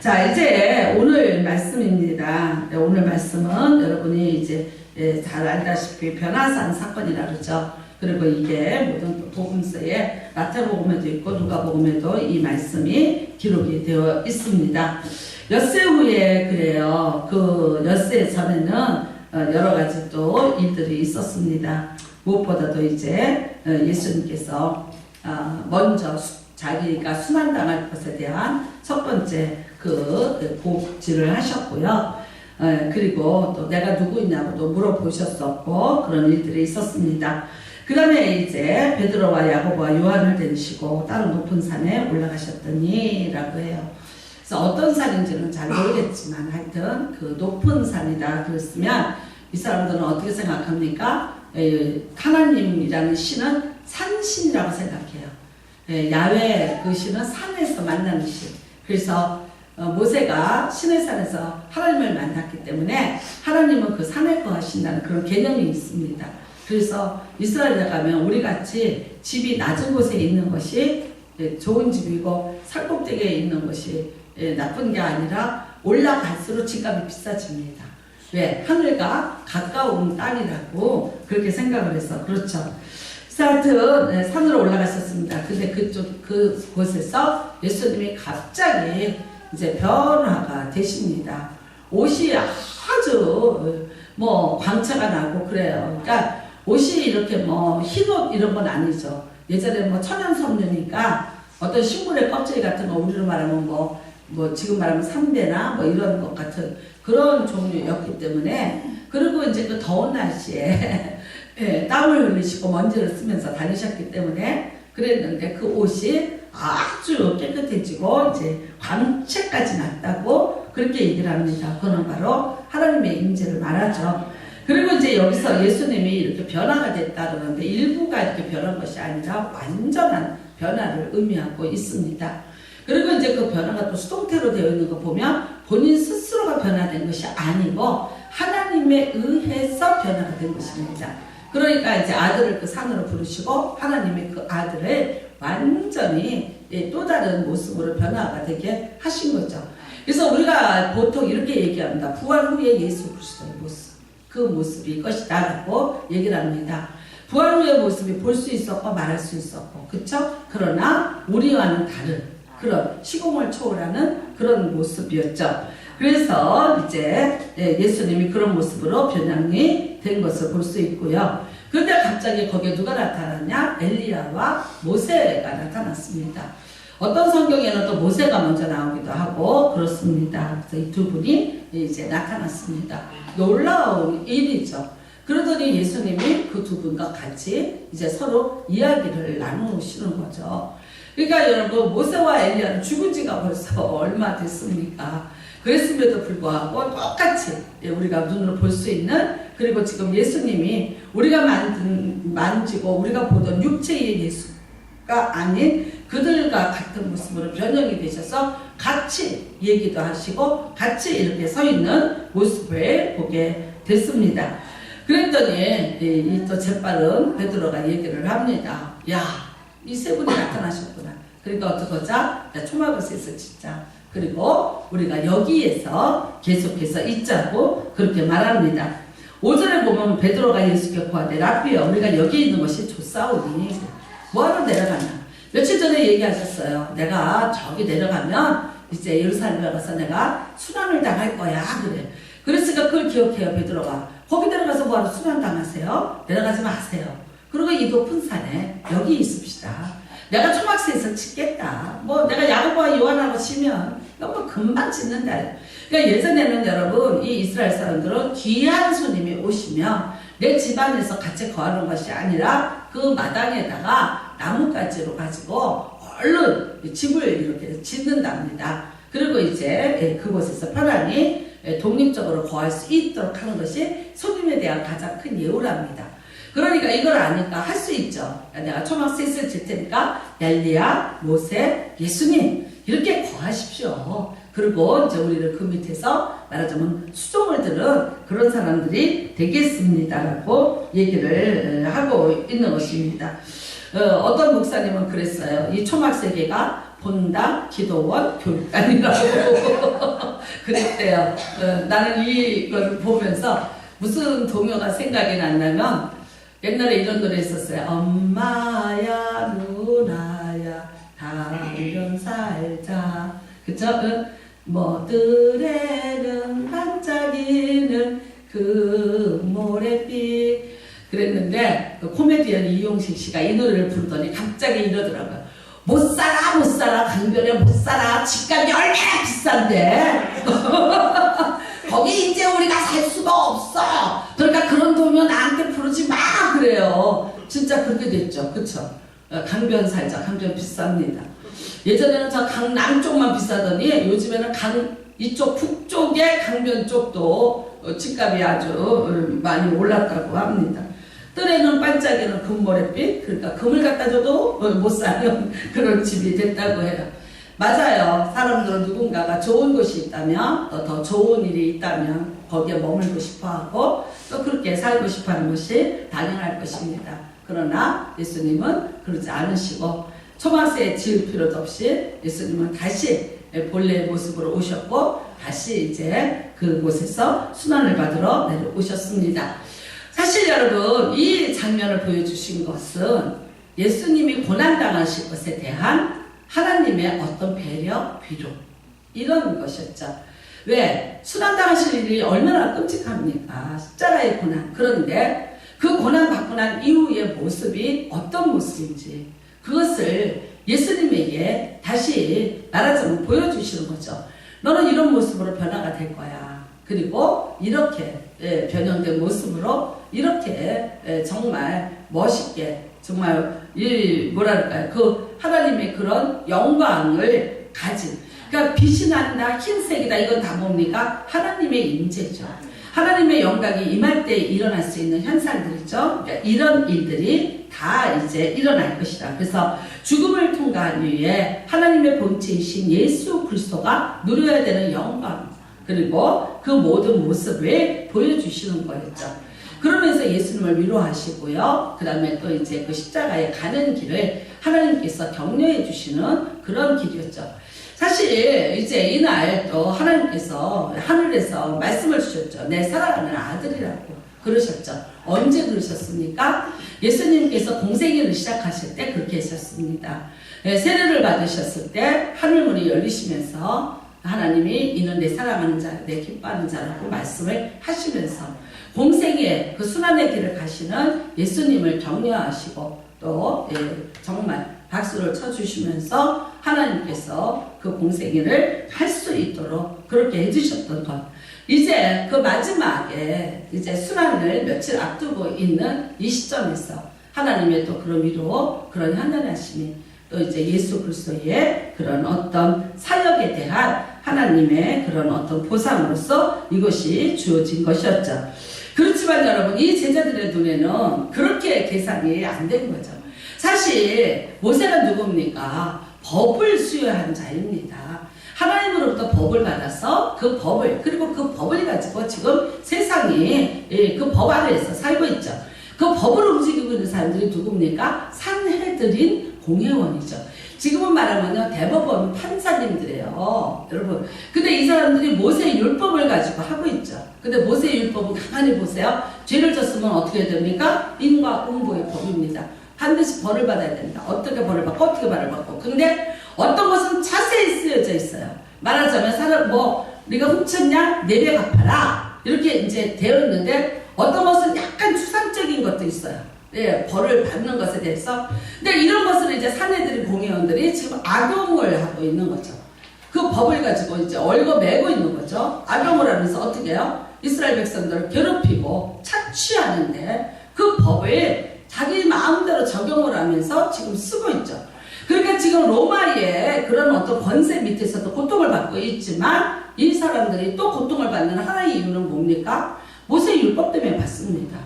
자, 이제 오늘 말씀입니다. 오늘 말씀은 여러분이 이제 잘 알다시피 변화산 사건이라 그러죠. 그리고 이게 모든 복음서에 마태복음에도 있고 누가복음에도 이 말씀이 기록이 되어 있습니다. 엿새 후에 그래요. 그 엿새 전에는 여러 가지 또 일들이 있었습니다. 무엇보다도 이제 예수님께서 먼저 자기가 순환당할 것에 대한 첫 번째 그 복지를 하셨고요. 그리고 또 내가 누구냐고도 물어보셨었고 그런 일들이 있었습니다. 그 다음에 이제 베드로와 야고보와 요한을 데리시고 다른 높은 산에 올라가셨더니 라고 해요. 그래서 어떤 산인지는 잘 모르겠지만 하여튼 그 높은 산이다 그랬으면 이 사람들은 어떻게 생각합니까? 하나님이라는 신은 산신이라고 생각해요. 야훼 그 신은 산에서 만나는 신. 그래서 모세가 시내 산에서 하나님을 만났기 때문에 하나님은 그 산에 거하신다는 그런 개념이 있습니다. 그래서 이스라엘에 가면 우리같이 집이 낮은 곳에 있는 것이 좋은 집이고 산꼭대기에 있는 것이 나쁜 게 아니라 올라갈수록 집값이 비싸집니다. 왜? 하늘과 가까운 땅이라고 그렇게 생각을 해서 그렇죠. 하여튼 산으로 올라가셨습니다. 근데 그곳에서 예수님이 갑자기 이제 변화가 되십니다. 옷이 아주 광채가 나고 그래요. 그러니까 옷이 이렇게 흰옷 이런 건 아니죠. 예전에 천연섬유니까 어떤 식물의 껍질 같은 거 우리로 말하면 지금 말하면 삼배나 이런 것 같은 그런 종류였기 때문에 그리고 이제 그 더운 날씨에 땀을 흘리시고 먼지를 쓰면서 다니셨기 때문에 그랬는데 그 옷이 아주 깨끗해지고 이제 광채까지 났다고 그렇게 얘기를 합니다. 그건 바로 하나님의 임재를 말하죠. 그리고 이제 여기서 예수님이 이렇게 변화가 됐다 그러는데 일부가 이렇게 변한 것이 아니라 완전한 변화를 의미하고 있습니다. 그리고 이제 그 변화가 또 수동태로 되어 있는 거 보면 본인 스스로가 변화된 것이 아니고 하나님에 의해서 변화가 된 것입니다. 그러니까 이제 아들을 그 산으로 부르시고 하나님의 그 아들을 완전히 또 다른 모습으로 변화가 되게 하신 거죠. 그래서 우리가 보통 이렇게 얘기합니다. 부활 후에 예수 그리스도의 모습, 그 모습이 이것이다 라고 얘기를 합니다. 부활 후의 모습이 볼 수 있었고 말할 수 있었고 그쵸? 그러나 우리와는 다른 그런 시공을 초월하는 그런 모습이었죠. 그래서 이제 예수님이 그런 모습으로 변형이 된 것을 볼 수 있고요. 그런데 갑자기 거기에 누가 나타났냐? 엘리야와 모세가 나타났습니다. 어떤 성경에는 또 모세가 먼저 나오기도 하고 그렇습니다. 그래서 이 두 분이 이제 나타났습니다. 놀라운 일이죠. 그러더니 예수님이 그 두 분과 같이 이제 서로 이야기를 나누시는 거죠. 그러니까 여러분 모세와 엘리야는 죽은 지가 벌써 얼마 됐습니까? 그랬음에도 불구하고 똑같이 우리가 눈으로 볼 수 있는 그리고 지금 예수님이 우리가 만지고 우리가 보던 육체의 예수가 아닌 그들과 같은 모습으로 변형이 되셔서 같이 얘기도 하시고 같이 이렇게 서 있는 모습을 보게 됐습니다. 그랬더니 이 또 재빠른 베드로가 얘기를 합니다. 야, 이 세 분이 나타나셨구나. 그러니까 어떡하자? 초막을 쎄서 짓자. 그리고 우리가 여기에서 계속해서 있자고 그렇게 말합니다. 5절에 보면 베드로가 예수께 구하되 라비여 우리가 여기 있는 것이 좋사오니 뭐하러 내려가냐. 며칠 전에 얘기하셨어요. 내가 저기 내려가면 이제 예루살렘에 가서 내가 순환을 당할 거야 그래. 그랬으니까 그걸 기억해요. 베드로가 거기 내려가서 뭐하러 순환 당하세요? 내려가지 마세요. 그리고 이 높은 산에 여기 있읍시다. 내가 초막새에서 짓겠다. 내가 야고보와 요한하고 치면 너무 금방 짓는다. 그러니까 예전에는 여러분 이 이스라엘 사람들은 귀한 손님이 오시면 내 집안에서 같이 거하는 것이 아니라 그 마당에다가 나뭇가지로 가지고 얼른 집을 이렇게 짓는답니다. 그리고 이제 그곳에서 편안히 독립적으로 거할 수 있도록 하는 것이 손님에 대한 가장 큰 예우랍니다. 그러니까 이걸 아니까 할 수 있죠. 내가 초막 셋을 질 테니까 엘리야, 모세, 예수님 이렇게 거하십시오. 그리고 이제 우리를 그 밑에서 말하자면 수종을 들은 그런 사람들이 되겠습니다라고 얘기를 하고 있는 것입니다. 어떤 목사님은 그랬어요. 이 초막 세계가 본당, 기도원, 교육관이라고 그래요. 나는 이걸 보면서 무슨 동요가 생각이 났냐면 옛날에 이런 노래 있었어요. 엄마야 누나야 당근 살자. 그쵸? 뭐들에는 반짝이는 그 모래빛. 그랬는데 그 코미디언 이용식 씨가 이 노래를 부르더니 갑자기 이러더라고요. 못 살아 강변에 못 살아 집값이 얼마나 비싼데 거기 이제 우리가 살 수가 없어. 그러니까 그런 동요 나한테 부르지 마 그래요. 진짜 그렇게 됐죠. 그쵸? 강변 살자. 강변 비쌉니다. 예전에는 저 강남 쪽만 비싸더니 요즘에는 이쪽 북쪽의 강변 쪽도 집값이 아주 많이 올랐다고 합니다. 뜰에는 반짝이는 금모래빛, 그러니까 금을 갖다 줘도 못 사는 그런 집이 됐다고 해요. 맞아요. 사람들은 누군가가 좋은 곳이 있다면, 또 더 좋은 일이 있다면 거기에 머물고 싶어하고 또 그렇게 살고 싶어하는 것이 당연할 것입니다. 그러나 예수님은 그러지 않으시고 초막새에 지을 필요도 없이 예수님은 다시 본래의 모습으로 오셨고 다시 이제 그곳에서 순환을 받으러 내려오셨습니다. 사실 여러분 이 장면을 보여주신 것은 예수님이 고난당하실 것에 대한 하나님의 어떤 배려, 위로 이런 것이었죠. 왜? 순환당하실 일이 얼마나 끔찍합니까? 십자가의 고난. 그런데 그 고난 받고 난 이후의 모습이 어떤 모습인지 그것을 예수님에게 다시 말하자면 보여주시는 거죠. 너는 이런 모습으로 변화가 될 거야. 그리고 이렇게 변형된 모습으로 이렇게 정말 멋있게 정말 뭐랄까요 그 하나님의 그런 영광을 가진 그러니까 빛이 난다 흰색이다 이건 다 뭡니까? 하나님의 임재죠. 하나님의 영광이 임할 때 일어날 수 있는 현상들이죠. 그러니까 이런 일들이 다 이제 일어날 것이다. 그래서 죽음을 통과한 이후에 하나님의 본체이신 예수 그리스도가 누려야 되는 영광 그리고 그 모든 모습을 보여주시는 거였죠. 그러면서 예수님을 위로하시고요. 그 다음에 또 이제 그 십자가에 가는 길을 하나님께서 격려해 주시는 그런 길이었죠. 사실 이제 이날 또 하나님께서 하늘에서 말씀을 주셨죠. 내 사랑하는 아들이라고 그러셨죠. 언제 그러셨습니까? 예수님께서 공생애를 시작하실 때 그렇게 하셨습니다. 세례를 받으셨을 때 하늘문이 열리시면서 하나님이 이는 내 사랑하는 자, 내 기뻐하는 자라고 말씀을 하시면서 공생의 그 순환의 길을 가시는 예수님을 격려하시고 또 정말 박수를 쳐주시면서 하나님께서 그 공생애를 할 수 있도록 그렇게 해주셨던 것. 이제 그 마지막에 이제 순환을 며칠 앞두고 있는 이 시점에서 하나님의 또 그런 위로, 그런 현현하심이 또 이제 예수 그리스도의 그런 어떤 사역에 대한 하나님의 그런 어떤 보상으로서 이것이 주어진 것이었죠. 그렇지만 여러분 이 제자들의 눈에는 그렇게 계산이 안 된 거죠. 사실 모세가 누굽니까? 법을 수여한 자입니다. 하나님으로부터 법을 받아서 그 법을 그리고 그 법을 가지고 지금 세상이 그 법 아래에서 살고 있죠. 그 법을 움직이고 있는 사람들이 누굽니까? 산헤드린 공회원이죠. 지금은 말하면요 대법원 판사님들이에요 여러분. 근데 이 사람들이 모세의 율법을 가지고 하고 있죠. 근데 모세의 율법은 가만히 보세요. 죄를 졌으면 어떻게 됩니까? 인과응보의 법입니다. 반드시 벌을 받아야 됩니다. 어떻게 벌을 받고 어떻게 벌을 받고. 근데 어떤 것은 자세히 쓰여져 있어요. 말하자면 사람 네가 훔쳤냐? 4배 갚아라. 이렇게 이제 되어 있는데 어떤 것은 약간 추상적인 것도 있어요. 벌을 받는 것에 대해서. 근데 이런 것을 이제 사내들이 공회원들이 지금 악용을 하고 있는 거죠. 그 법을 가지고 이제 얽어매고 있는 거죠. 악용을 하면서 어떻게 해요? 이스라엘 백성들을 괴롭히고 착취하는데 그 법을 자기 마음대로 적용을 하면서 지금 쓰고 있죠. 그러니까 지금 로마의 그런 어떤 권세 밑에서도 고통을 받고 있지만 이 사람들이 또 고통을 받는 하나의 이유는 뭡니까? 모세의 율법 때문에 받습니다.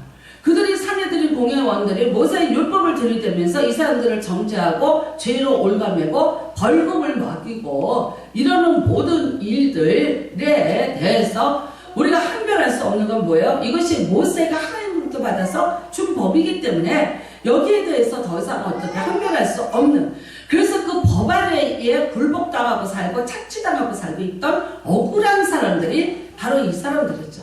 그들이 사내들인 공회원들이 모세의 율법을 들이대면서 이 사람들을 정죄하고 죄로 올가매고 벌금을 먹이고 이러는 모든 일들에 대해서 우리가 항변할 수 없는 건 뭐예요? 이것이 모세가 하나님으로부터 받아서 준 법이기 때문에 여기에 대해서 더 이상 어떻게 항변할 수 없는. 그래서 그 법 아래에 굴복당하고 살고 착취당하고 살고 있던 억울한 사람들이 바로 이 사람들이죠.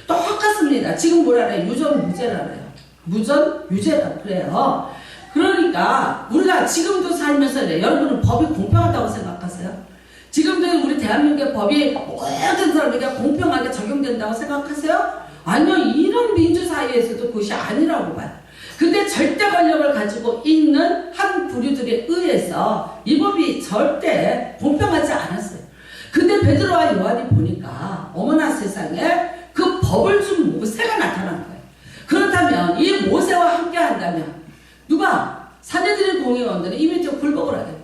똑같습니다. 지금 뭐라 그래요? 유전무죄라 그래요. 무전유죄라 그래요. 그러니까 우리가 지금도 살면서 그래요. 여러분은 법이 공평하다고 생각하세요? 지금도 우리 대한민국의 법이 모든 사람에게 공평하게 적용된다고 생각하세요? 아니요. 이런 민주사회에서도 그것이 아니라고 봐요. 근데 절대 권력을 가지고 있는 한 부류들에 의해서 이 법이 절대 공평하지 않았어요. 근데 베드로와 요한이 보니까 어머나 세상에 그 법을 준 모세가 나타난 거예요. 그렇다면 이 모세와 함께 한다면 누가? 사내들의 공의원들은 이 밑에 굴복을 하겠다.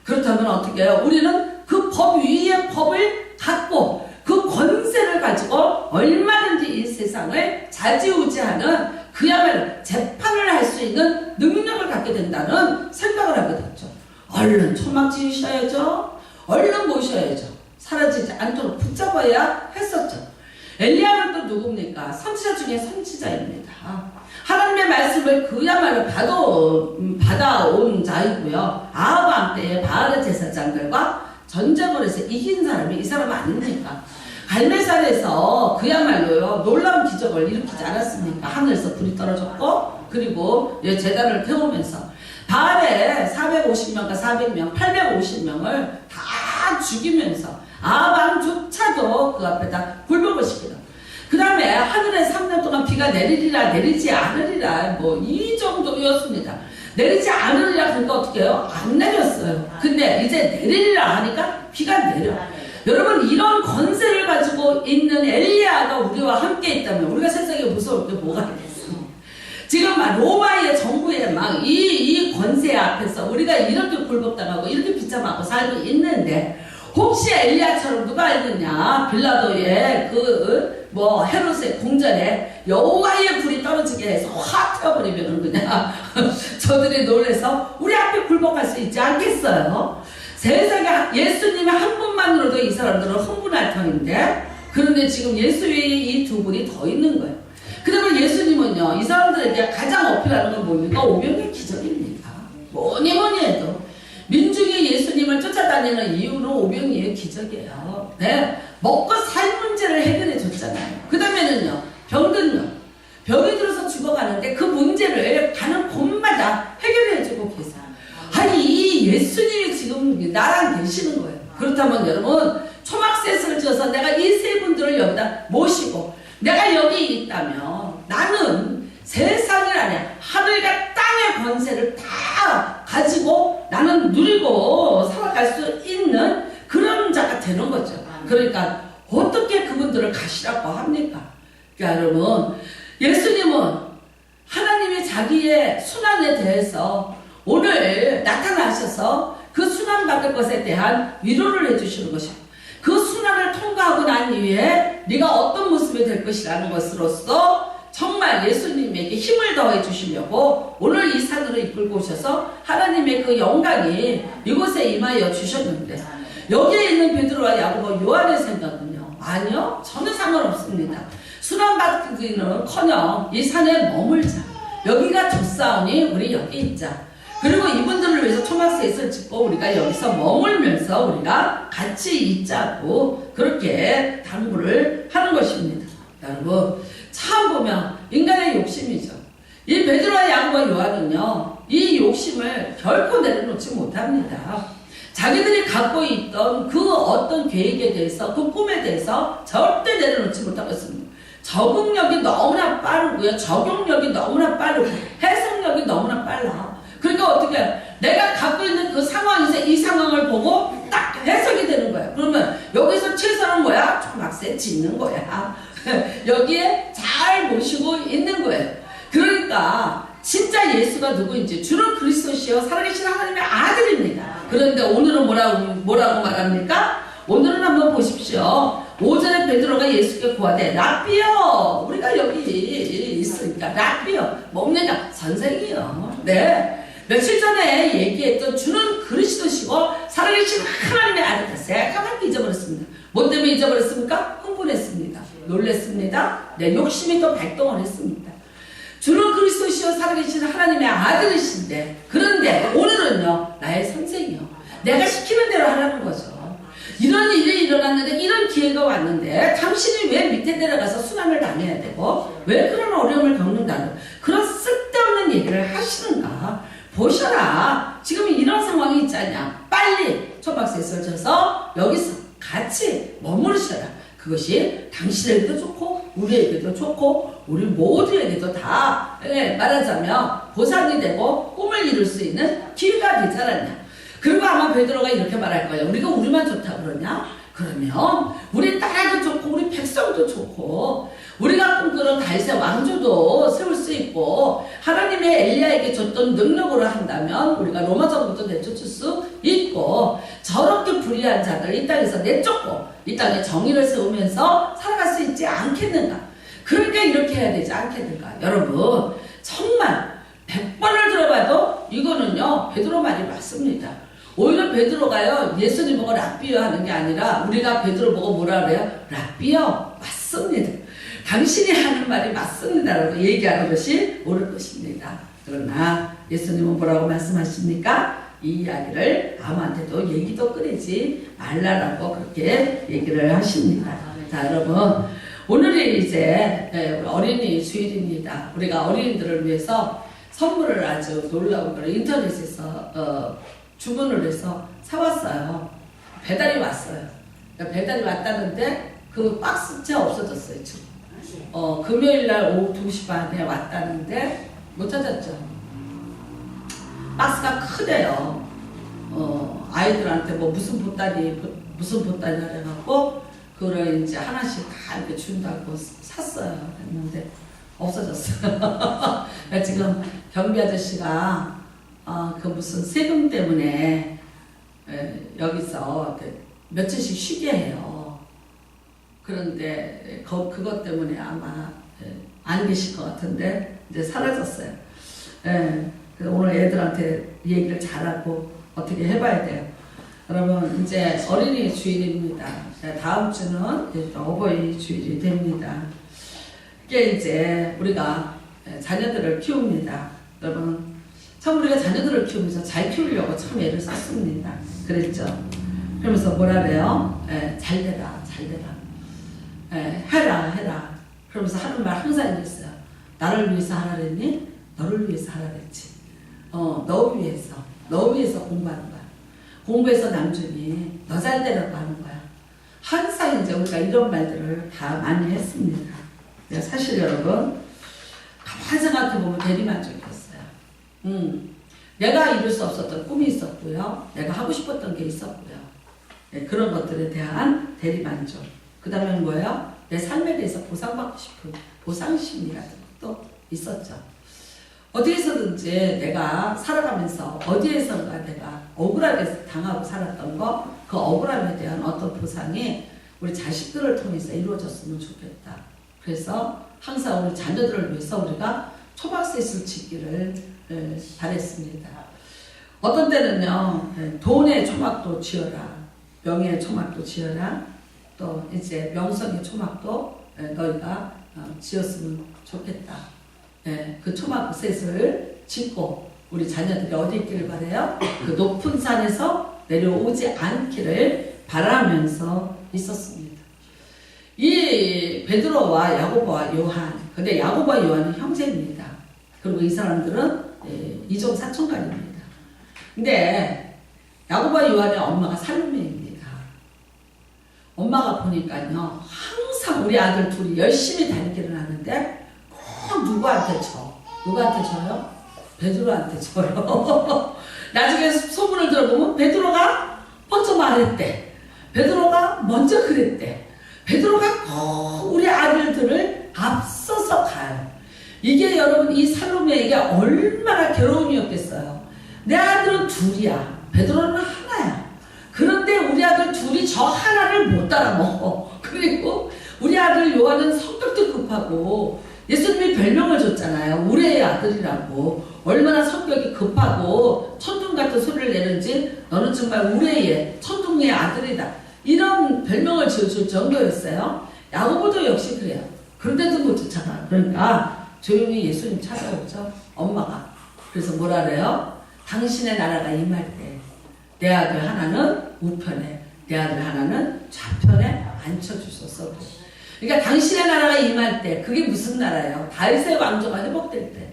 그렇다면 어떻게 해요? 우리는 그 법 위에 법을 갖고 그 권세를 가지고 얼마든지 이 세상을 좌지우지하는 그야말로 재판을 할 수 있는 능력을 갖게 된다는 생각을 하게 됐죠. 얼른 초막 지으셔야죠. 얼른 모셔야죠. 사라지지 않도록 붙잡아야 했었죠. 엘리야는 또 누굽니까? 선지자 중에 선지자입니다. 하나님의 말씀을 그야말로 받아온 자이고요. 아합 때의 바알 제사장들과 전쟁을 해서 이긴 사람이 이 사람 아닙니까? 갈멜산에서 그야말로요 놀라운 기적을 일으키지 않았습니까? 하늘에서 불이 떨어졌고 그리고 제단을 태우면서 바알의 450명과 400명, 850명을 다 죽이면서 아합왕조차도 그 앞에다 굴복을 시키는. 그 다음에 하늘에 3년 동안 비가 내리리라 내리지 않으리라 뭐 이 정도였습니다. 내리지 않으리라 그러니까 어떻게 해요? 안 내렸어요. 근데 이제 내리리라 하니까 비가 내려. 여러분 이런 권세를 가지고 있는 엘리야가 우리와 함께 있다면 우리가 세상에 무서울 게 뭐가 있겠습니까? 지금 막 로마의 정부의 막 이 권세 앞에서 우리가 이렇게 굴복당하고 이렇게 비참하고 살고 있는데 혹시 엘리야처럼 누가 있느냐? 빌라도의 헤롯의 공전에 여호와의 불이 떨어지게 해서 확 튀어버리면 그냥 저들이 놀래서 우리 앞에 굴복할 수 있지 않겠어요? 세상에 예수님의 한 분만으로도 이 사람들은 흥분할 터인데 그런데 지금 예수 위에 이 두 분이 더 있는 거예요. 그러면 예수님은요 이 사람들에게 가장 어필하는 건 뭡니까? 오병의 기적입니다. 뭐니 해도 민중이 예수님을 쫓아다니는 이유는 오병이의 기적이에요. 네? 먹고 살 문제를 해결해 줬잖아요. 그 다음에는요 병든요 병이 들어서 죽어가는데 그 문제를 가는 곳마다 해결해 주고 계세요. 아니 이 예수님이 지금 나랑 계시는 거예요. 그렇다면 여러분 초막셋을 지어서 내가 이 세 분들을 여기다 모시고 내가 여기 있다면 나는 세상이 아니야 하늘과 땅의 권세를 다 가지고 나는 누리고 살아갈 수 있는 그런 자가 되는 거죠. 그러니까 어떻게 그분들을 가시라고 합니까? 그러니까 여러분 예수님은 하나님이 자기의 순환에 대해서 오늘 나타나셔서 그 순환받을 것에 대한 위로를 해주시는 것입니다. 그 순환을 통과하고 난 이후에 네가 어떤 모습이 될 것이라는 것으로서 정말 예수님에게 힘을 더해 주시려고 오늘 이 산으로 이끌고 오셔서 하나님의 그 영광이 이곳에 임하여 주셨는데 여기에 있는 베드로와 야고보 요한의 생각은요 아니요 전혀 상관없습니다. 순환받기는커녕 이 산에 머물자. 여기가 좋사오니 우리 여기 있자. 그리고 이분들을 위해서 초막셋을 짓고 우리가 여기서 머물면서 우리가 같이 있자고 그렇게 당부를 하는 것입니다. 여러분 참 보면 인간의 욕심이죠. 이 베드로와 야고보와 요한은요 이 욕심을 결코 내려놓지 못합니다. 자기들이 갖고 있던 그 어떤 계획에 대해서 그 꿈에 대해서 절대 내려놓지 못하고 있습니다. 적응력이 너무나 빠르고요. 적용력이 너무나 빠르고 해석력이 너무나 빨라. 그러니까 어떻게 해요? 내가 갖고 있는 그 상황에서 이 상황을 보고 딱 해석이 되는 거예요. 그러면 여기서 최선은 뭐야? 초막셋 짓는 거야. 여기에 잘 모시고 있는 거예요. 그러니까 진짜 예수가 누구인지 주는 그리스도시요 살아계신 하나님의 아들입니다. 그런데 오늘은 뭐라고 말합니까? 오늘은 한번 보십시오. 오전에 베드로가 예수께 구하되 라삐요 우리가 여기 있으니까 라삐요 뭐냐 선생이요. 네 며칠 전에 얘기했던 주는 그리스도시고 살아계신 하나님의 아들 새까맣게 잊어버렸습니다. 뭐 때문에 잊어버렸습니까? 흥분했습니다. 놀랬습니다. 네 욕심이 또 발동을 했습니다. 주는 그리스도시요 살아계신 하나님의 아들이신데 그런데 오늘은요 나의 선생이요 내가 시키는 대로 하라는 거죠. 이런 일이 일어났는데 이런 기회가 왔는데 당신이 왜 밑에 내려가서 수난을 당해야 되고 왜 그런 어려움을 겪는다는 그런 쓸데없는 얘기를 하시는가. 보셔라. 지금 이런 상황이 있지 않냐. 빨리 초박스에 설쳐서 여기서 같이 머무르셔라. 그것이 당신에게도 좋고 우리에게도 좋고 우리 모두에게도 다 말하자면 보상이 되고 꿈을 이룰 수 있는 기회가 되지 않았냐. 그리고 아마 베드로가 이렇게 말할 거예요. 우리가 우리만 좋다 그러냐? 그러면 우리 나라도 좋고 우리 백성도 좋고 우리가 꿈꾸는 다윗의 왕조도 세울 수 있고 하나님의 엘리야에게 줬던 능력으로 한다면 우리가 로마 정부도 내쫓을 수 있고 저렇게 불의한 자들 이 땅에서 내쫓고 이 땅에 정의를 세우면서 살아갈 수 있지 않겠는가. 그러니까 이렇게 해야 되지 않겠는가. 여러분 정말 100번을 들어봐도 이거는요 베드로 말이 맞습니다. 오히려 베드로가요 예수님 보고 랍비여 하는 게 아니라 우리가 베드로 보고 뭐라 그래요? 랍비여 맞습니다. 당신이 하는 말이 맞습니다라고 얘기하는 것이 옳을 것입니다. 그러나 예수님은 뭐라고 말씀하십니까? 이 이야기를 아무한테도 얘기도 꺼내지 말라라고 그렇게 얘기를 하십니다. 자 여러분 오늘이 이제 어린이 주일입니다. 우리가 어린이들을 위해서 선물을 아주 놀라운 걸 인터넷에서 주문을 해서 사왔어요. 배달이 왔어요. 배달이 왔다는데 그 박스째 없어졌어요. 지금. 금요일날 오후 2시 반에 왔다는데 못 찾았죠. 박스가 크대요. 아이들한테 뭐 무슨 보따리 해갖고 그걸 이제 하나씩 다 이렇게 준다고 샀어요. 했는데 없어졌어요. 지금 경비 아저씨가 그 무슨 세금 때문에 여기서 며칠씩 쉬게 해요. 그런데 그것 때문에 아마 안 계실 것 같은데 이제 사라졌어요. 그래서 오늘 애들한테 얘기를 잘하고 어떻게 해봐야 돼요. 여러분 이제 어린이 주일입니다. 다음 주는 어버이 주일이 됩니다. 이게 이제 우리가 자녀들을 키웁니다. 여러분 참 우리가 자녀들을 키우면서 잘 키우려고 참 애를 썼습니다. 그랬죠. 그러면서 뭐라 그래요? 잘 되라. 해라. 그러면서 하는 말 항상 있어요. 나를 위해서 하라 그랬니? 너를 위해서 하라 그랬지. 너 위해서 공부하는 거야. 공부해서 남준이 너 잘 되라고 하는 거야. 항상 이제 우리가 이런 말들을 다 많이 했습니다. 사실 여러분 가만히 생각해보면 대리만족이었어요. 내가 이룰 수 없었던 꿈이 있었고요. 내가 하고 싶었던 게 있었고요. 그런 것들에 대한 대리만족. 그 다음에 뭐예요? 내 삶에 대해서 보상받고 싶은 보상심리 같은 것도 있었죠. 어디에서든지 내가 살아가면서 어디에선가 내가 억울하게 당하고 살았던 거, 그 억울함에 대한 어떤 보상이 우리 자식들을 통해서 이루어졌으면 좋겠다. 그래서 항상 우리 자녀들을 위해서 우리가 초박셋을 짓기를 바랬습니다. 어떤 때는요, 돈의 초막도 지어라, 명예의 초막도 지어라, 또 이제 명성의 초막도 너희가 지었으면 좋겠다. 그 초막셋을 짓고 우리 자녀들이 어디 있기를 바래요? 그 높은 산에서 내려오지 않기를 바라면서 있었습니다. 이 베드로와 야고보와 요한, 근데 야고보와 요한은 형제입니다. 그리고 이 사람들은 이종 사촌간입니다. 근데 야고보와 요한의 엄마가 살로메입니다. 엄마가 보니까요, 항상 우리 아들 둘이 열심히 다니기를 하는데 꼭 누구한테 져요? 베드로한테 져요. 나중에 소문을 들어보면 베드로가 먼저 말했대. 베드로가 먼저 그랬대. 베드로가 꼭 우리 아들들을 앞서서 가요. 이게 여러분 이 살로메에게 얼마나 괴로움이었겠어요. 내 아들은 둘이야. 베드로는 하나야. 그런데 우리 아들 둘이 저 하나를 못 따라먹어. 그리고 우리 아들 요한은 성격도 급하고 예수님이 별명을 줬잖아요. 우레의 아들이라고. 얼마나 성격이 급하고 천둥 같은 소리를 내는지 너는 정말 우레의 천둥의 아들이다. 이런 별명을 지어줄 정도였어요. 야고보도 역시 그래요. 그런데도 못 쫓아가. 그러니까 조용히 예수님 찾아오죠. 엄마가. 그래서 뭐라 그래요? 당신의 나라가 임할 때 내 아들 하나는 우편에, 내 아들 하나는 좌편에 앉혀주소서. 그러니까 당신의 나라가 임할 때, 그게 무슨 나라예요? 다윗의 왕조가 회복될 때.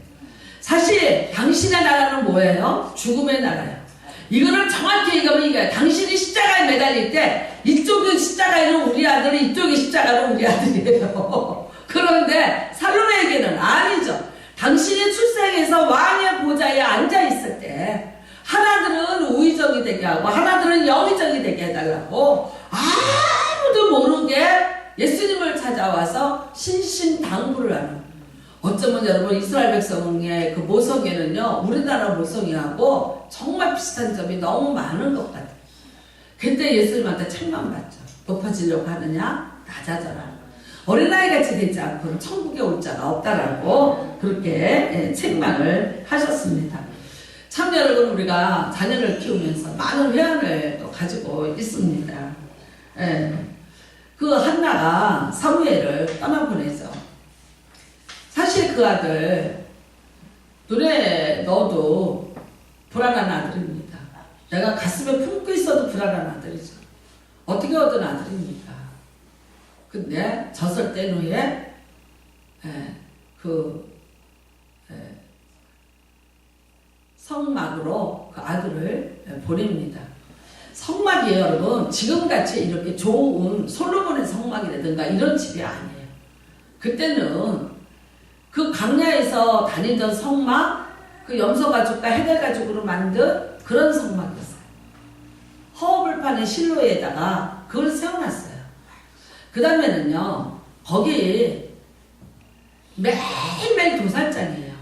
사실 당신의 나라는 뭐예요? 죽음의 나라예요. 이거를 정확히 얘기하면 이거예요. 당신이 십자가에 매달릴 때 이쪽은 십자가에는 우리 아들이, 이쪽이 십자가는 우리 아들이에요. 그런데 살로메에게는 아니죠. 당신이 출생해서 왕의 보좌에 앉아있을 때 하나들은 우의정이 되게 하고 하나들은 영의정이 되게 해달라고 아무도 모르게 예수님을 찾아와서 신신당부를 하는. 어쩌면 여러분 이스라엘 백성의 그 모성애는요 우리나라 모성애하고 정말 비슷한 점이 너무 많은 것 같아요. 그때 예수님한테 책망받죠. 높아지려고 하느냐? 낮아져라. 어린아이같이 되지 않고는 천국에 올 자가 없다라고 그렇게 책망을 하셨습니다. 참 여러분 우리가 자녀를 키우면서 많은 회한을 또 가지고 있습니다. 그 한나가 사무엘을 떠나보내죠. 사실 그 아들 눈에 넣어도 불안한 아들입니다. 내가 가슴에 품고 있어도 불안한 아들이죠. 어떻게 얻은 아들입니까? 근데 젖을 뗀 후에 성막으로 그 아들을 보냅니다. 성막이 여러분 지금같이 이렇게 좋은 솔로몬의 성막이라든가 이런 집이 아니에요. 그때는 그 강야에서 다니던 성막, 그 염소가죽과 해달가죽으로 만든 그런 성막이었어요. 허허벌판의 실로에다가 그걸 세워놨어요. 그 다음에는요, 거기 매일매일 도살장이에요.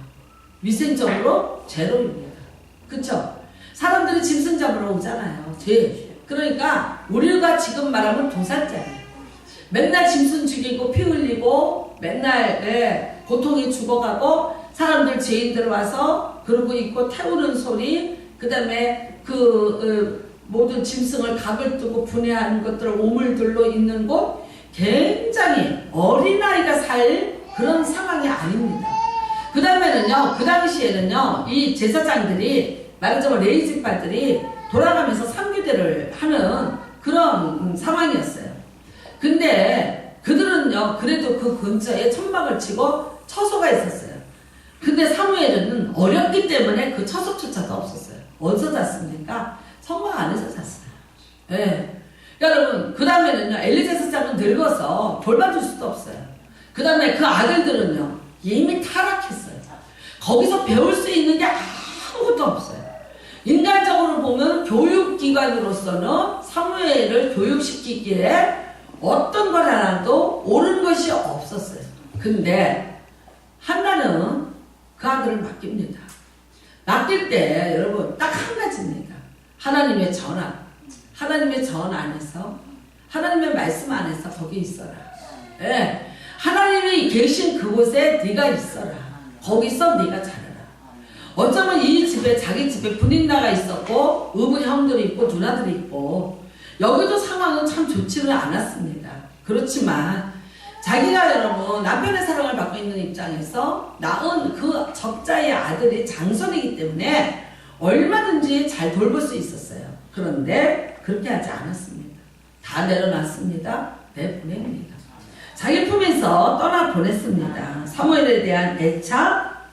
위생적으로 제로입니다. 그쵸? 사람들이 짐승 잡으러 오잖아요. 그러니까 우리가 지금 말하면 도살장이에요. 맨날 짐승 죽이고 피 흘리고 맨날 고통이 죽어가고 사람들 죄인들 와서 그러고 있고 태우는 소리, 그 다음에 모든 짐승을 각을 뜨고 분해하는 것들을 오물들로 있는 곳, 굉장히 어린아이가 살 그런 상황이 아닙니다. 그 다음에는요, 그 당시에는요, 이 제사장들이 말하자면 레이지파들이 돌아가면서 상규대를 하는 그런 상황이었어요. 근데 그들은요, 그래도 그 근처에 천막을 치고 처소가 있었어요. 근데 사무엘은 어렸기 때문에 그 처소조차도 없었어요. 어디서 잤습니까? 성막 안에서 잤어요. 네. 여러분, 그 다음에는요, 엘리제사장은 늙어서 돌봐줄 수도 없어요. 그 다음에 그 아들들은요, 이미 타락했어요. 거기서 배울 수 있는 게 아무것도 없어요. 인간적으로 보면 교육기관으로서는 사무엘을 교육시키기에 어떤 걸 하나도 옳은 것이 없었어요. 근데 한나는 그 아들을 맡깁니다. 맡길 때 여러분 딱 한 가지입니다. 하나님의 전화. 하나님의 전화 안에서, 하나님의 말씀 안에서 거기 있어라. 예. 하나님이 계신 그곳에 네가 있어라. 거기서 네가 자라라. 어쩌면 이 집에, 자기 집에 분인나가 있었고 의무 형들이 있고 누나들이 있고 여기도 상황은 참 좋지는 않았습니다. 그렇지만 자기가 여러분 남편의 사랑을 받고 있는 입장에서 낳은 그 적자의 아들이 장손이기 때문에 얼마든지 잘 돌볼 수 있었어요. 그런데 그렇게 하지 않았습니다. 다 내려놨습니다. 내보냅니다. 자기 품에서 떠나보냈습니다. 사무엘에 대한 애착,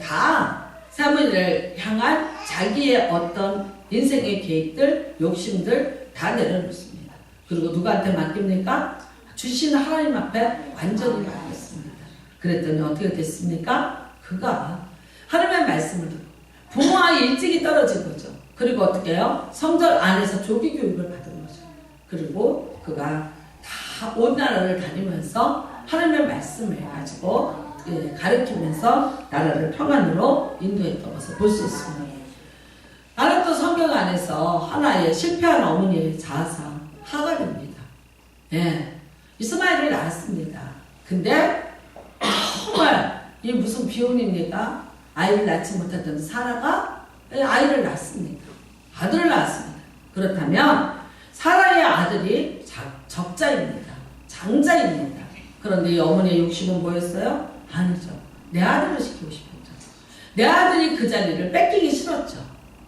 다 사무엘을 향한 자기의 어떤 인생의 계획들, 욕심들 다 내려놓습니다. 그리고 누구한테 맡깁니까? 주신 하나님 앞에 완전히 맡겼습니다. 그랬더니 어떻게 됐습니까? 그가 하나님의 말씀을 듣고 부모와 일찍이 떨어진 거죠. 그리고 어떻게 해요? 성전 안에서 조기 교육을 받은 거죠. 그리고 그가 다 온 나라를 다니면서 하나님의 말씀을 가지고 가르치면서 나라를 평안으로 인도했던 것을 볼 수 있습니다. 나는 또 성경 안에서 하나의 실패한 어머니의 자아상 하갈입니다. 이스마엘을 낳았습니다. 근데 정말 이게 무슨 비운입니까? 아이를 낳지 못했던 사라가 아이를 낳습니다. 아들을 낳았습니다. 그렇다면 사라의 아들이 적자입니다. 장자입니다. 그런데 이 어머니의 욕심은 뭐였어요? 아니죠. 내 아들을 시키고 싶었죠. 내 아들이 그 자리를 뺏기기 싫었죠.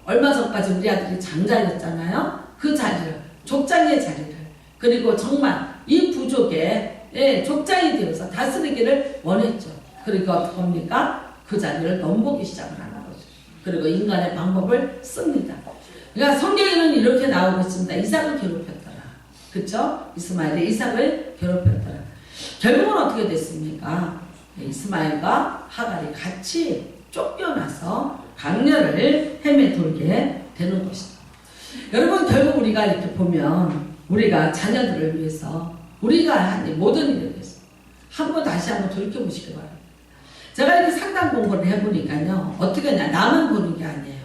얼마 전까지 우리 아들이 장자였잖아요. 그 자리를, 족장의 자리를, 그리고 정말 이 부족에 족장이 되어서 다스리기를 원했죠. 그리고 어떻게 합니까? 그 자리를 넘보기 시작을 하는 거죠. 그리고 인간의 방법을 씁니다. 그러니까 성경에는 이렇게 나오고 있습니다. 이삭을 괴롭혔더라. 그쵸? 이스마엘이 이삭을 괴롭혔더라. 결국은 어떻게 됐습니까? 이스마엘과 하갈이 같이 쫓겨나서 강렬을 헤매 돌게 되는 것이다. 여러분, 결국 우리가 이렇게 보면 우리가 자녀들을 위해서, 우리가 한 모든 일을 위해서 한번 다시 한번 돌이켜보시기 바랍니다. 제가 이렇게 상담 공부를 해보니까요, 어떻게 하냐, 나만 보는 게 아니에요.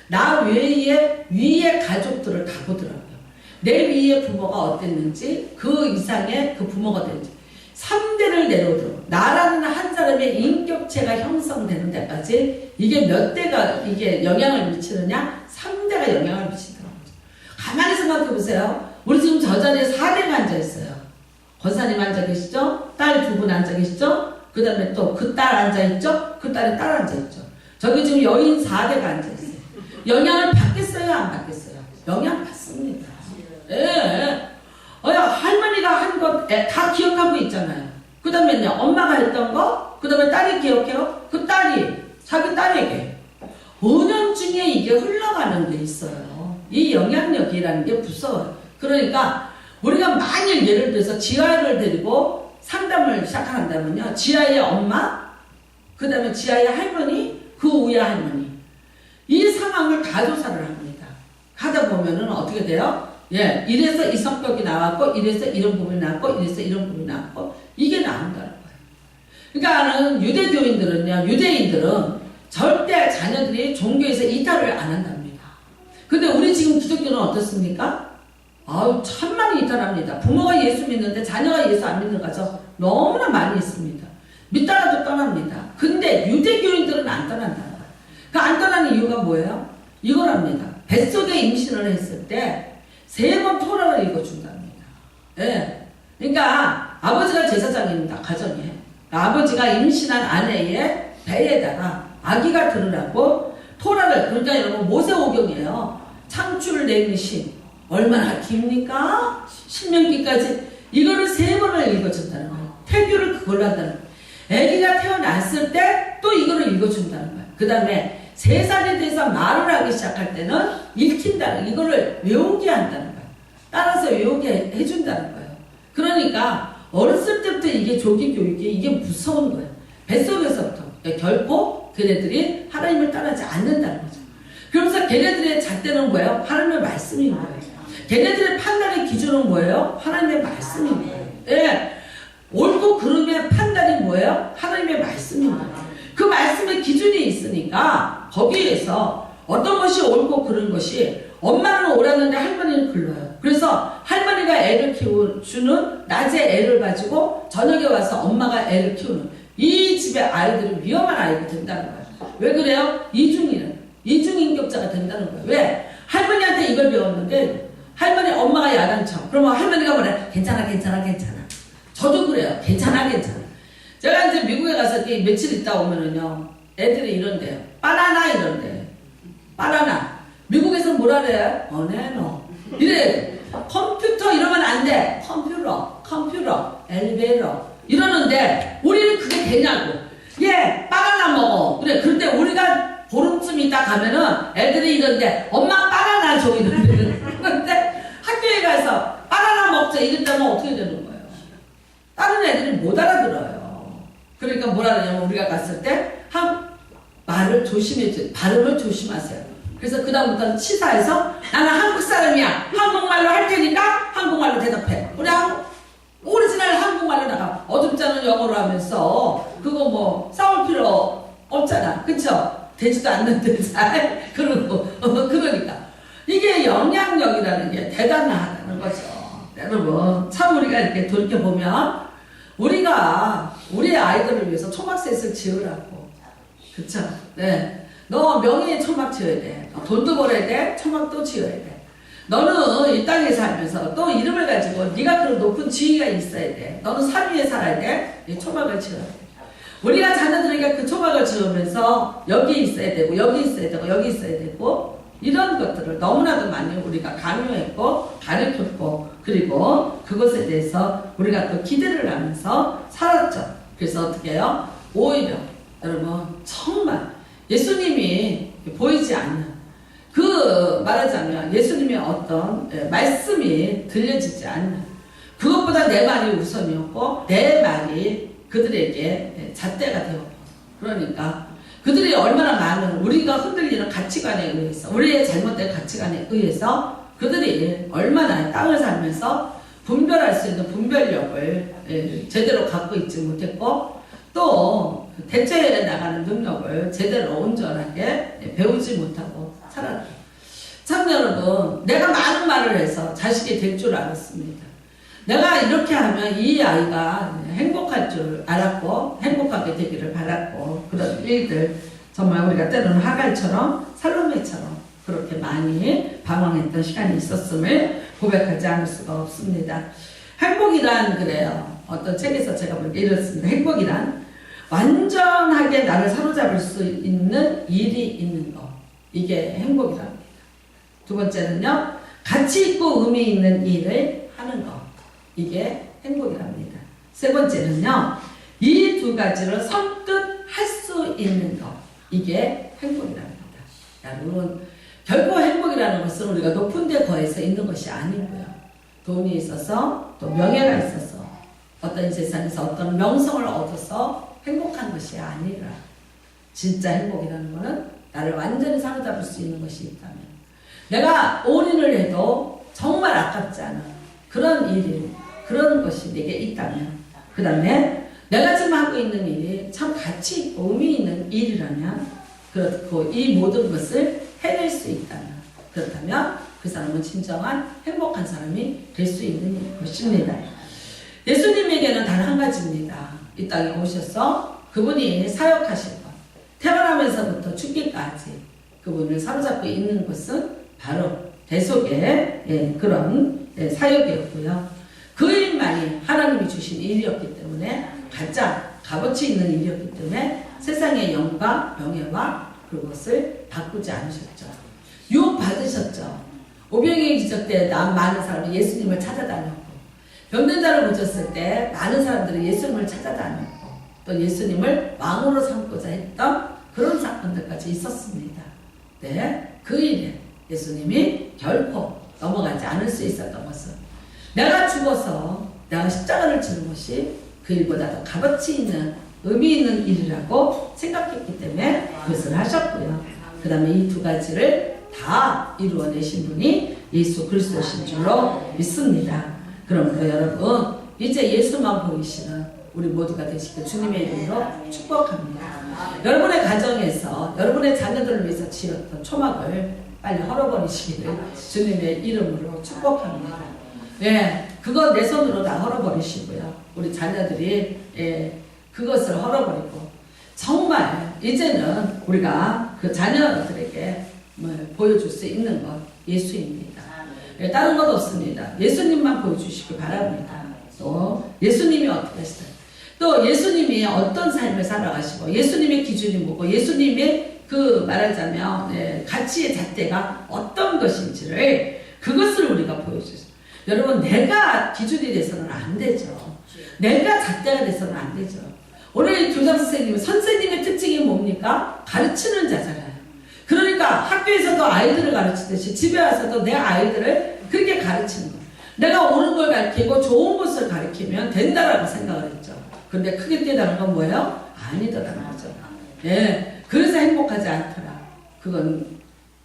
나 위에 가족들을 다 보더라고요. 내 위에 부모가 어땠는지, 그 이상의 그 부모가 됐는지 3대를 내려오도록, 나라는 한 사람의 인격체가 형성되는 데까지 이게 몇 대가 이게 영향을 미치느냐? 3대가 영향을 미치더라고요. 가만히 생각해 보세요. 우리 지금 저 자리에 4대가 앉아 있어요. 권사님 앉아 계시죠? 딸 2분 앉아 계시죠? 그 다음에 또 그 딸 앉아 있죠? 그 딸의 딸 앉아 있죠. 저기 지금 여인 4대가 앉아 있어요. 영향을 받겠어요? 안 받겠어요? 영향 받습니다. 예. 할머니가 한 거 다 기억하고 있잖아요. 그 다음에요, 엄마가 했던 거, 그 다음에 딸이 기억해요. 그 딸이 자기 딸에게 은연중에 이게 흘러가는 게 있어요. 이 영향력이라는 게 무서워요. 그러니까 우리가 만일 예를 들어서 지아를 데리고 상담을 시작한다면요, 지아의 엄마, 그 다음에 지아의 할머니, 그 위에 할머니, 이 상황을 다 조사를 합니다. 하다 보면은 어떻게 돼요? 예, 이래서 이 성격이 나왔고, 이래서 이런 부분이 나왔고, 이래서 이런 부분이 나왔고, 이게 나온다는 거예요. 그러니까 유대교인들은요, 유대인들은 절대 자녀들이 종교에서 이탈을 안 한답니다. 근데 우리 지금 기독교는 어떻습니까? 아우, 참 많이 이탈합니다. 부모가 예수 믿는데 자녀가 예수 안 믿는 가정 너무나 많이 있습니다. 믿다가도 떠납니다. 근데 유대교인들은 안 떠난다는 거예요. 그 안 떠나는 이유가 뭐예요? 이거랍니다. 뱃속에 임신을 했을 때 3번 토라를 읽어준답니다. 예. 그러니까 아버지가 제사장입니다. 가정에. 아버지가 임신한 아내의 배에다가 아기가 들으라고 토라를, 그러니까 여러분 모세오경이에요. 창출 내린 신 얼마나 깁니까? 신명기까지 이거를 3번을 읽어준다는 거예요. 태교를 그걸로 한다는 거예요. 아기가 태어났을 때 또 이거를 읽어준다는 거예요. 그 다음에 3살에 대해서 말을 하기 시작할 때는 읽힌다는, 이거를 외우게 한다는 거예요. 따라서 외우게 해준다는 거예요. 그러니까 어렸을 때부터 이게 조기 교육이 이게 무서운 거예요. 뱃속에서부터. 결코 걔네들이 하나님을 따르지 않는다는 거죠. 그러면서 걔네들의 잣대는 뭐예요? 하나님의 말씀인 거예요. 걔네들의 판단의 기준은 뭐예요? 하나님의 말씀인 거예요. 예. 옳고 그름의 판단이 뭐예요? 하나님의 말씀인 거예요. 그 말씀의 기준이 있으니까 거기에서 어떤 것이 옳고 그른 것이, 엄마는 옳았는데 할머니는 글러요. 그래서 할머니가 애를 키워주는, 낮에 애를 가지고 저녁에 와서 엄마가 애를 키우는 이 집의 아이들은 위험한 아이가 된다는 거예요. 왜 그래요? 이중인격자가 된다는 거예요. 왜? 할머니한테 이걸 배웠는데 할머니, 엄마가 야단 쳐. 그러면 할머니가 뭐래? 괜찮아. 저도 그래요. 괜찮아. 제가 이제 미국에 가서 며칠 있다 오면은요, 애들이 이런데요. 바나나 이런데. 바나나. 미국에서 뭐라 그래요? 어네노. 이래. 컴퓨터 이러면 안 돼. 컴퓨터, 엘리베이터. 이러는데, 우리는 그게 되냐고. 얘, 바나나 먹어. 그래. 그런데 우리가 보름쯤 있다 가면은 애들이 이런데, 엄마 바나나 줘. 이러는데. 그런데 학교에 가서 바나나 먹자. 이랬다면 어떻게 되는 거예요? 다른 애들이 못 알아들어요. 그러니까 뭐라 그러냐면 우리가 갔을 때 말을 발음을 조심하세요. 그래서 그 다음부터는 치사해서 나는 한국 사람이야. 한국말로 할 테니까 한국말로 대답해. 우리 오리지널 한국말로 나가. 어줍잖은 영어로 하면서 그거 뭐 싸울 필요 없잖아. 그쵸? 되지도 않는데 잘. 그러니까 이게 영향력이라는 게 대단하다는 거죠. 여러분, 참 우리가 이렇게 돌이켜보면 우리가 우리 아이들을 위해서 초막셋을 지으라고. 그쵸? 네. 너 명예의 초막 지어야 돼. 돈도 벌어야 돼. 초막도 지어야 돼. 너는 이 땅에 살면서 또 이름을 가지고 네가 그런 높은 지위가 있어야 돼. 너는 산 위에 살아야 돼. 이 초막을 지어야 돼. 우리가 자녀들에게 그 초막을 지으면서 여기 있어야 되고, 여기 있어야 되고, 여기 있어야 되고, 이런 것들을 너무나도 많이 우리가 강요했고 가르쳤고 그리고 그것에 대해서 우리가 또 기대를 하면서 살았죠. 그래서 어떻게 해요? 오히려 여러분 정말 예수님이 보이지 않는 그 말하자면 예수님의 어떤 말씀이 들려지지 않는 그것보다 내 말이 우선이었고 내 말이 그들에게 잣대가 되었고 그러니까 그들이 얼마나 많은 우리가 흔들리는 가치관에 의해서 우리의 잘못된 가치관에 의해서 그들이 얼마나 땅을 살면서 분별할 수 있는 분별력을 제대로 갖고 있지 못했고 또 대처해 나가는 능력을 제대로 온전하게 배우지 못하고 살았다. 참 여러분 내가 많은 말을 해서 자식이 될 줄 알았습니다. 내가 이렇게 하면 이 아이가 행복할 줄 알았고 행복하게 되기를 바랐고 그런 일들 정말 우리가 때로는 하갈처럼 살로메처럼 그렇게 많이 방황했던 시간이 있었음을 고백하지 않을 수가 없습니다. 행복이란 그래요. 어떤 책에서 제가 보니까 이렇습니다. 행복이란 완전하게 나를 사로잡을 수 있는 일이 있는 것. 이게 행복이랍니다. 두 번째는요. 가치 있고 의미 있는 일을 하는 것. 이게 행복이랍니다. 세 번째는요. 이 두 가지를 선뜻 할 수 있는 것. 이게 행복이랍니다. 여러분 결코 행복이라는 것은 우리가 높은 데 거해서 있는 것이 아니고요. 돈이 있어서 또 명예가 있어서 어떤 세상에서 어떤 명성을 얻어서 행복한 것이 아니라 진짜 행복이라는 것은 나를 완전히 사로잡을 수 있는 것이 있다면 내가 올인을 해도 정말 아깝지 않아 그런 일이 그런 것이 내게 있다면 그 다음에 내가 지금 하고 있는 일이 참 가치 있고 의미 있는 일이라면 그렇고 이 모든 것을 해낼 수 있다면 그렇다면 그 사람은 진정한 행복한 사람이 될 수 있는 것입니다. 예수님에게는 단 한 가지입니다. 이 땅에 오셔서 그분이 사역하신 것 태어나면서부터 죽기까지 그분을 사로잡고 있는 것은 바로 대속의 그런 사역이었고요. 그 일만이 하나님이 주신 일이었기 때문에 가장 값어치 있는 일이었기 때문에 세상의 영광, 명예와 그것을 바꾸지 않으셨죠. 유혹받으셨죠. 오병이의 기적 때 많은 사람이 예수님을 찾아다녔고 병든 자를 고쳤을 때 많은 사람들이 예수님을 찾아다녔고 또 예수님을 왕으로 삼고자 했던 그런 사건들까지 있었습니다. 네, 그 일에 예수님이 결코 넘어가지 않을 수 있었던 것은 내가 죽어서 내가 십자가를 지는 것이 그 일보다 더 값어치 있는 의미 있는 일이라고 생각했기 때문에 그것을 하셨고요. 그 다음에 이 두 가지를 다 이루어내신 분이 예수 그리스도신 줄로 믿습니다. 그러므로 여러분 이제 예수만 보이시는 우리 모두가 되시길 주님의 이름으로 축복합니다. 여러분의 가정에서 여러분의 자녀들을 위해서 지었던 초막을 빨리 헐어버리시기를 주님의 이름으로 축복합니다. 예, 그거 내 손으로 다 헐어버리시고요. 우리 자녀들이 그것을 헐어버리고 정말 이제는 우리가 그 자녀들에게 보여줄 수 있는 것 예수입니다. 다른 것 없습니다. 예수님만 보여주시기 바랍니다. 또 예수님이 어떻게 하시나요? 또 예수님이 어떤 삶을 살아가시고 예수님의 기준이 뭐고 예수님의 그 말하자면 가치의 잣대가 어떤 것인지를 그것을 우리가 보여주세요. 여러분 내가 기준이 돼서는 안 되죠. 내가 잣대가 돼서는 안 되죠. 오늘 교장 선생님의 특징이 뭡니까? 가르치는 자잖아요. 그러니까 학교에서도 아이들을 가르치듯이 집에 와서도 내 아이들을 그렇게 가르치는 거예요. 내가 옳은 걸 가르치고 좋은 것을 가르치면 된다라고 생각을 했죠. 그런데 크게 깨달은 건 뭐예요? 아니더라는 거죠. 예, 그래서 행복하지 않더라. 그건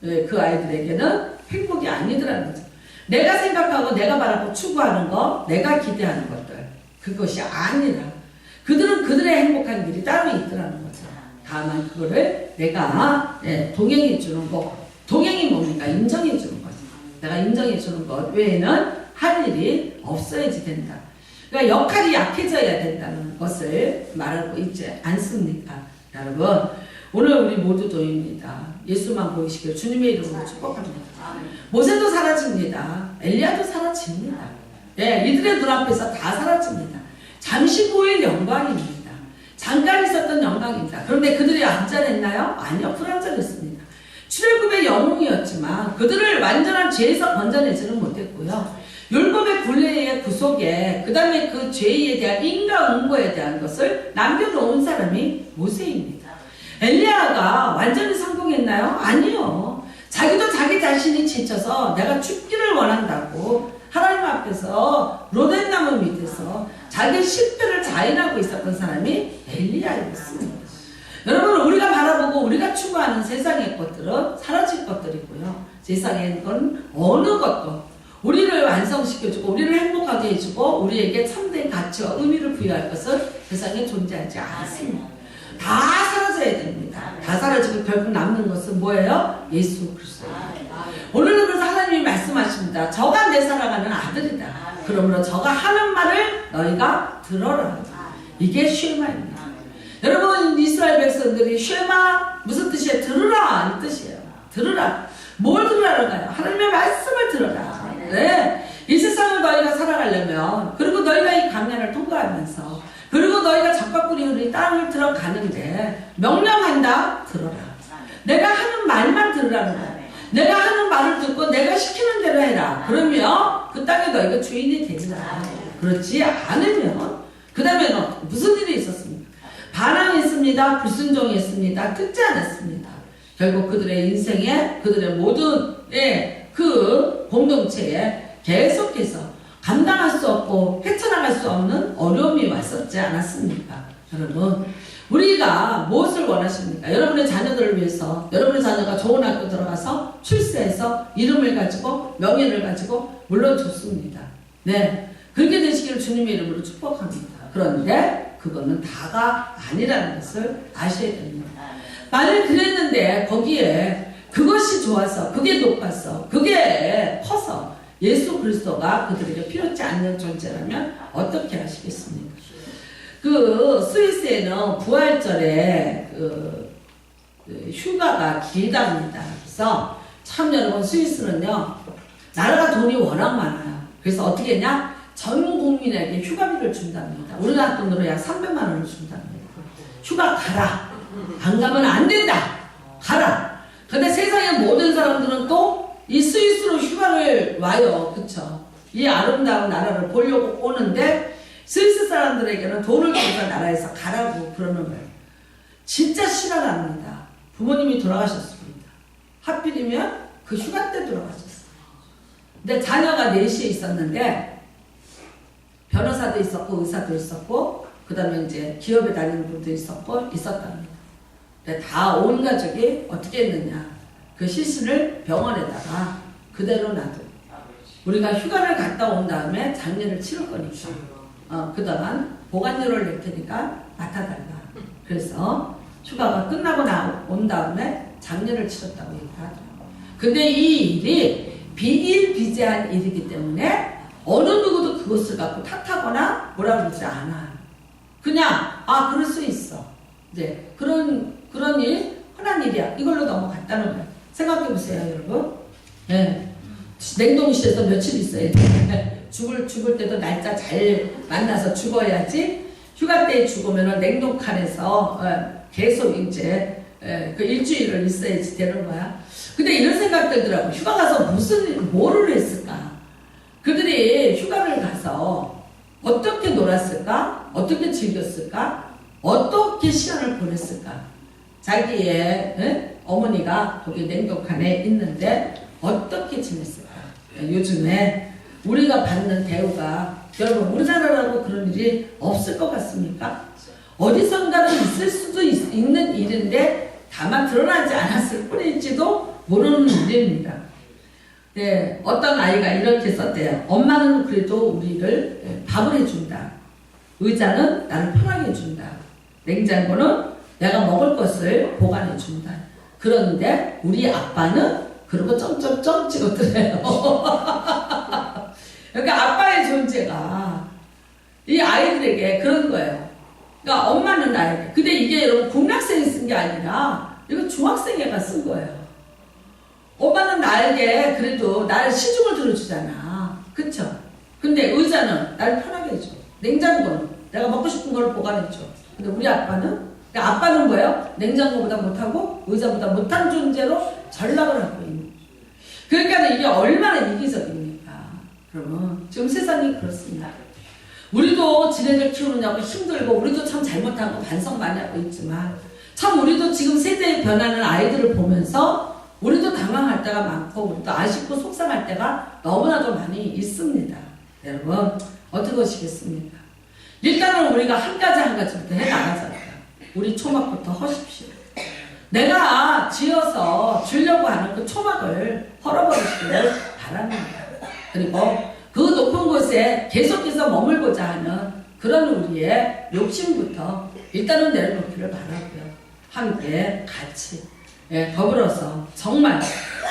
그 아이들에게는 행복이 아니더라는 거죠. 내가 생각하고 내가 바라고 추구하는 거, 내가 기대하는 것들 그것이 아니라 그들은 그들의 행복한 길이 따로 있더라는 거죠. 다만 그거를 내가 동행해 주는 거, 동행이 뭡니까? 인정해 주는 거죠. 내가 인정해 주는 것 외에는 할 일이 없어야지 된다. 그러니까 역할이 약해져야 된다는 것을 말하고 있지 않습니까? 여러분 오늘 우리 모두도입니다. 예수만 보이시길 주님의 이름으로 축복합니다. 모세도 사라집니다. 엘리야도 사라집니다. 예, 이들의 눈앞에서 다 사라집니다. 잠시 보일 영광입니다. 잠깐 있었던 영광입니다. 그런데 그들이 안전했나요? 아니요. 불안전했습니다. 출애굽의 영웅이었지만 그들을 완전한 죄에서 건져내지는 못했고요. 율법의 굴레의 구속에 그 다음에 그 죄에 대한 인과응보에 대한 것을 남겨놓은 사람이 모세입니다. 엘리야가 완전히 성공했나요? 아니요. 자기도 자기 자신이 지쳐서 내가 죽기를 원한다고 하나님 앞에서 로덴나무 밑에서 자기 실패를 자인하고 있었던 사람이 엘리야였습니다. 여러분, 우리가 바라보고 우리가 추구하는 세상의 것들은 사라질 것들이고요. 세상의 건 어느 것도 우리를 완성시켜주고 우리를 행복하게 해주고 우리에게 참된 가치와 의미를 부여할 것은 세상에 존재하지 않습니다. 다 사라져야 됩니다. 다 사라지고 결국 남는 것은 뭐예요? 예수 그리스도. 오늘은 그래서 하나님이 말씀하십니다. 저가 내 사랑하는 아들이다. 그러므로 저가 하는 말을 너희가 들어라. 이게 쉐마입니다. 여러분, 이스라엘 백성들이 쉐마 무슨 뜻이에요? 들으라 이 뜻이에요. 들으라. 뭘 들으라는가요? 하나님의 말씀을 들어라. 네. 이 세상을 너희가 살아가려면, 그리고 너희가 이 강연을 통과하면서, 그리고 너희가 적박구리 흐르는 땅을 들어가는데 명령한다. 들어라. 내가 하는 말만 들으라는 거야. 내가 하는 말을 듣고 내가 시키는 대로 해라. 그러면 그 땅에 너희가 주인이 되리라. 그렇지 않으면 그 다음에 무슨 일이 있었습니까? 반항했습니다. 불순종했습니다. 듣지 않았습니다. 결국 그들의 인생에, 그들의 모든 그 공동체에 계속해서 감당할 수 없고 헤쳐나갈 수 없는 어려움이 왔었지 않았습니까? 여러분, 우리가 무엇을 원하십니까? 여러분의 자녀들을 위해서, 여러분의 자녀가 좋은 학교 들어가서 출세해서 이름을 가지고 명예를 가지고 물론 좋습니다. 네, 그렇게 되시기를 주님의 이름으로 축복합니다. 그런데 그거는 다가 아니라는 것을 아셔야 됩니다. 만약 그랬는데 거기에 그것이 좋아서, 그게 높아서, 그게 커서 예수 그리스도가 그들에게 필요치 않는 존재라면 어떻게 하시겠습니까? 그 스위스에는 부활절에 휴가가 길답니다. 그래서 참 여러분, 스위스는요 나라가 돈이 워낙 많아요. 그래서 어떻게 했냐? 전 국민에게 휴가비를 준답니다. 우리나라 돈으로 약 300만 원을 준답니다. 휴가 가라. 안 가면 안 된다. 가라. 근데 세상의 모든 사람들은 또 이 스위스로 휴가를 와요. 그쵸? 이 아름다운 나라를 보려고 오는데 스위스 사람들에게는 돈을 주면서 나라에서 가라고 그러는 거예요. 진짜 실화랍니다. 부모님이 돌아가셨습니다. 하필이면 그 휴가 때 돌아가셨어요. 근데 자녀가 넷이 있었는데 변호사도 있었고 의사도 있었고 그 다음에 이제 기업에 다니는 분도 있었고 있었답니다. 근데 다 온 가족이 어떻게 했느냐? 그 시신을 병원에다가 그대로 놔두고 우리가 휴가를 갔다 온 다음에 장례를 치를 거니까 그동안 보관료를 낼 테니까 맡아달라. 그래서 휴가가 끝나고 온 다음에 장례를 치렀다고 얘기하더라고요. 근데 이 일이 비일비재한 일이기 때문에 어느 누구도 그것을 갖고 탓하거나 뭐라 그러지 않아요. 그냥 그럴 수 있어. 이제 그런 일 흔한 일이야. 이걸로 넘어갔다는 거예요. 생각해보세요, 여러분. 네. 냉동실에서 며칠 있어야 돼. 죽을 때도 날짜 잘 만나서 죽어야지. 휴가 때 죽으면 냉동칸에서 계속 이제 그 일주일을 있어야지 되는 거야. 근데 이런 생각 들더라고. 휴가 가서 뭐를 했을까? 그들이 휴가를 가서 어떻게 놀았을까? 어떻게 즐겼을까? 어떻게 시간을 보냈을까? 자기의 어머니가 거기 냉동칸에 있는데 어떻게 지냈을까? 요즘에 우리가 받는 대우가 여러분 우리나라라고 그런 일이 없을 것 같습니까? 어디선가는 있을 수도 있는 일인데 다만 드러나지 않았을 뿐일지도 모르는 일입니다. 네, 어떤 아이가 이렇게 썼대요. 엄마는 그래도 우리를 밥을 해준다. 의자는 나를 편하게 해준다. 냉장고는 내가 먹을 것을 보관해준다. 그런데 우리 아빠는 그러고 점점점 찍었더래요. 그러니까 아빠의 존재가 이 아이들에게 그런 거예요. 그러니까 엄마는 나에게. 근데 이게 여러분 국락생이 쓴 게 아니라 이거 중학생애가 쓴 거예요. 엄마는 나에게 그래도 나를 시중을 들어주잖아. 그쵸? 근데 의자는 나를 편하게 해줘. 냉장고는 내가 먹고 싶은 걸 보관해줘. 근데 우리 아빠는? 그러니까 아빠는 뭐예요? 냉장고보다 못하고 의자보다 못한 존재로 전락을 하고 있는. 그러니까 이게 얼마나 이기적입니까? 그러면 지금 세상이 그렇습니다. 우리도 지네들 키우느냐고 힘들고 우리도 참 잘못한 거 반성 많이 하고 있지만 참 우리도 지금 세대의 변하는 아이들을 보면서 우리도 당황할 때가 많고 우리도 아쉽고 속상할 때가 너무나도 많이 있습니다. 여러분 어떻게 하시겠습니까? 일단은 우리가 한 가지부터 해나가잖아요. 우리 초막부터 하십시오. 내가 지어서 주려고 하는 그 초막을 헐어버리시기를 바랍니다. 그리고 그 높은 곳에 계속해서 머물고자 하는 그런 우리의 욕심부터 일단은 내려놓기를 바라고요. 함께 같이 더불어서 정말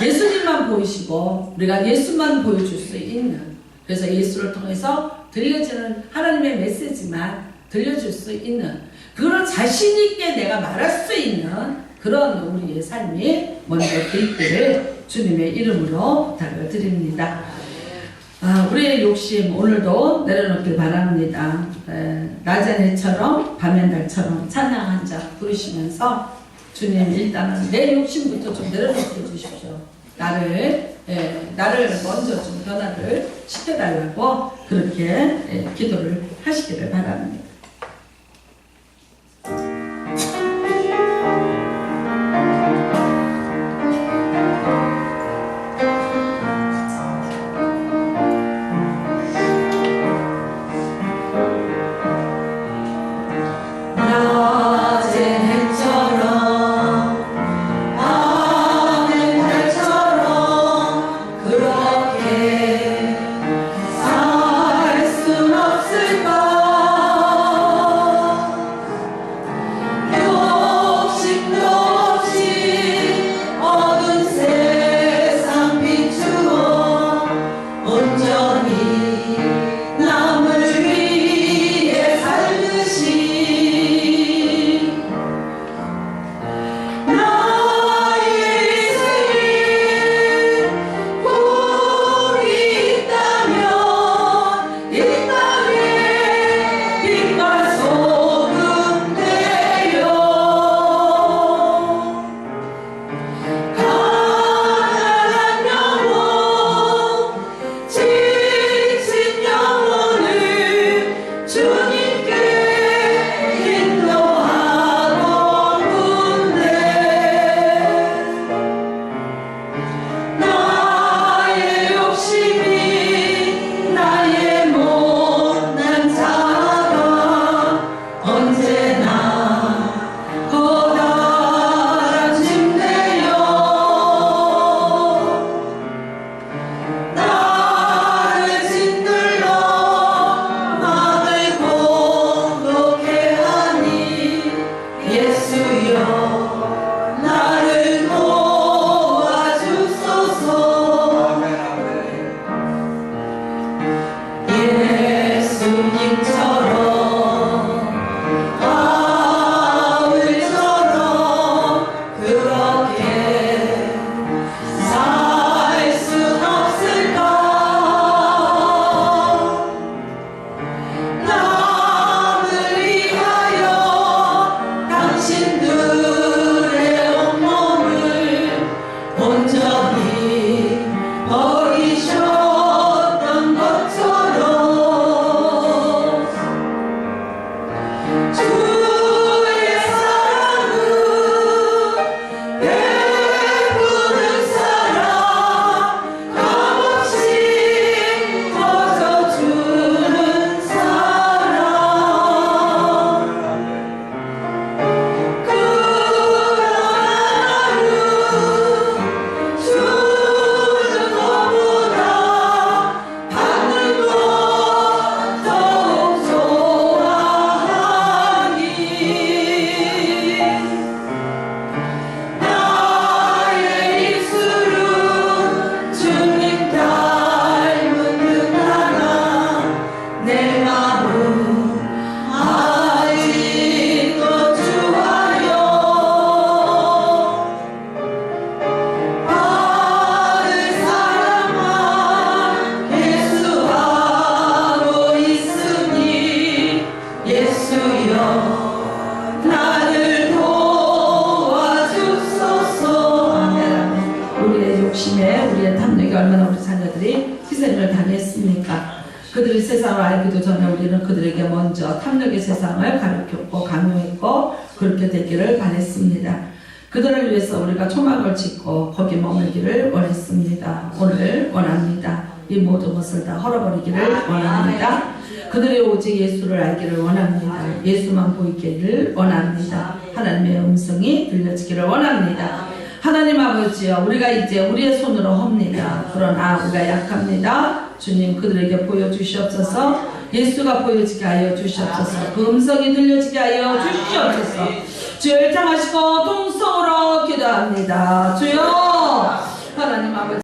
예수님만 보이시고 우리가 예수만 보여줄 수 있는, 그래서 예수를 통해서 들려지는 하나님의 메시지만 들려줄 수 있는 그런 자신있게 내가 말할 수 있는 그런 우리의 삶이 먼저 있기를 주님의 이름으로 부탁을 드립니다. 우리의 욕심 오늘도 내려놓길 바랍니다. 낮엔 해처럼 밤엔 달처럼 찬양 한 장 부르시면서 주님 일단은 내 욕심부터 좀 내려놓게 주십시오. 나를 먼저 좀 변화를 시켜달라고 그렇게 기도를 하시기를 바랍니다. 그들이 세상을 알기도 전에 우리는 그들에게 먼저 탐욕의 세상을 가르쳤고 강요했고 그렇게 되기를 바랬습니다. 그들을 위해서 우리가 초막을 짓고 거기 머물기를 원했습니다. 오늘 원합니다. 이 모든 것을 다 헐어버리기를 원합니다. 그들이 오직 예수를 알기를 원합니다. 예수만 보이기를 원합니다. 하나님의 음성이 들려지기를 원합니다. 하나님 아버지여, 우리가 이제 우리의 손으로 헙니다. 그러나 우리가 약합니다. 주님, 그들에게 보여주시옵소서. 예수가 보여지게 하여 주시옵소서. 그 음성이 들려지게 하여 주시옵소서. 주여, 일창하시고 동성으로 기도합니다. 주여, 하나님 아버지